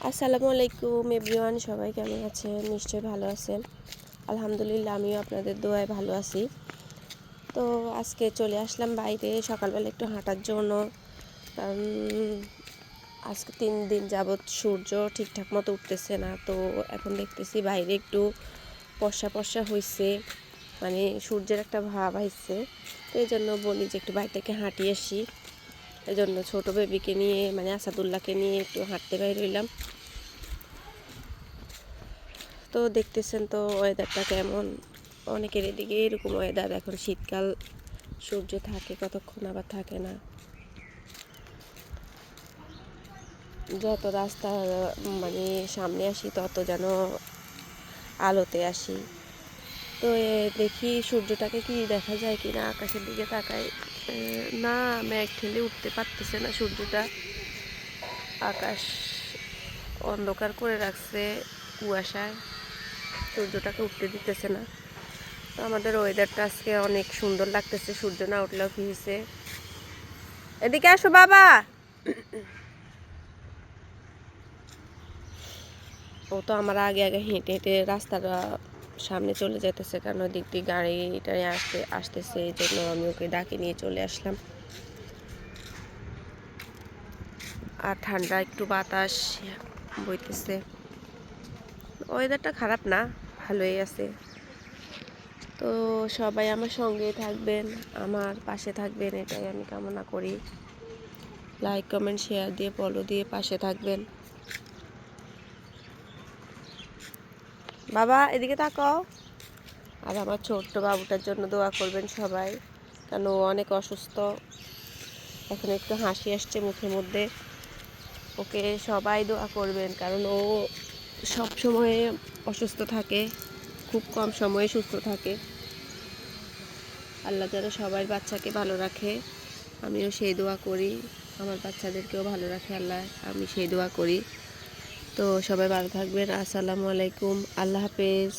আসসালামু আলাইকুম এভরিওয়ান, সবাই কেমন আছেন? নিশ্চয়ই ভালো আছেন। আলহামদুলিল্লাহ, আমিও আপনাদের দোয়ায় ভালো আছি। তো আজকে চলে আসলাম বাইরে সকালবেলা একটু হাঁটার জন্য, কারণ আজকে 3 দিন যাবৎ সূর্য ঠিকঠাক মতো উঠতেছে না। তো এখন দেখতেছি বাইরে একটু বর্ষা বর্ষা হয়েছে, মানে সূর্যের একটা ভাব আসছে। তো এই জন্য বলি যে একটু বাইরে থেকে হাঁটিয়ে আসি। এই জন্য ছোটো বেবিকে নিয়ে, মানে আসাদুল্লাহকে নিয়ে একটু হাঁটতে বাইরে রইলাম। তো দেখতেছেন তো ওয়েদারটা কেমন। অনেকের এদিকে এরকম ওয়েদার, এখন শীতকাল, সূর্য থাকে কতক্ষণ আবার থাকে না। যত রাস্তা মানে সামনে আসি তত যেন আলোতে আসি। তো দেখি সূর্যটাকে কি দেখা যায় কি না, আকাশের দিকে তাকাই, না মেঘ ঠেলে উঠতে পারতেছে না সূর্যটা। আকাশ অন্ধকার করে রাখছে কুয়াশায়, সূর্যটাকে উঠতে দিতেছে না। তো আমাদের ওয়েদারটা আজকে অনেক সুন্দর লাগতেছে, সূর্য না উঠলেও কি হয়েছে। এদিকে আসো বাবা। ও তো আমার আগে আগে হেঁটে হেঁটে রাস্তাটা সামনে চলে যেতেছে, কারণ ওই দিক দিয়ে গাড়িটা আসতেছে, এই জন্য আমি ওকে ডাকে নিয়ে চলে আসলাম। আর ঠান্ডা একটু বাতাস বইতেছে, ওয়েদারটা খারাপ না, ভালোই আছে। তো সবাই আমার সঙ্গেই থাকবেন, আমার পাশে থাকবেন, এটাই আমি কামনা করি। লাইক কমেন্ট শেয়ার দিয়ে ফলো দিয়ে পাশে থাকবেন। বাবা এদিকে তাকাও। আর আমার ছোট্ট বাবুটার জন্য দোয়া করবেন সবাই, কারণ ও অনেক অসুস্থ। এখন একটু হাসি আসছে মুখের মধ্যে। ওকে সবাই দোয়া করবেন, কারণ ও সব সময় অসুস্থ থাকে, খুব কম সময়ে সুস্থ থাকে। আল্লাহ যেন সবাই বাচ্চাকে ভালো রাখে, আমিও সেই দোয়া করি। আমার বাচ্চাদেরকেও ভালো রাখে আল্লাহ, আমি সেই দোয়া করি। তো সবাই ভালো থাকবেন। আসসালামু আলাইকুম, আল্লাহ হাফেজ।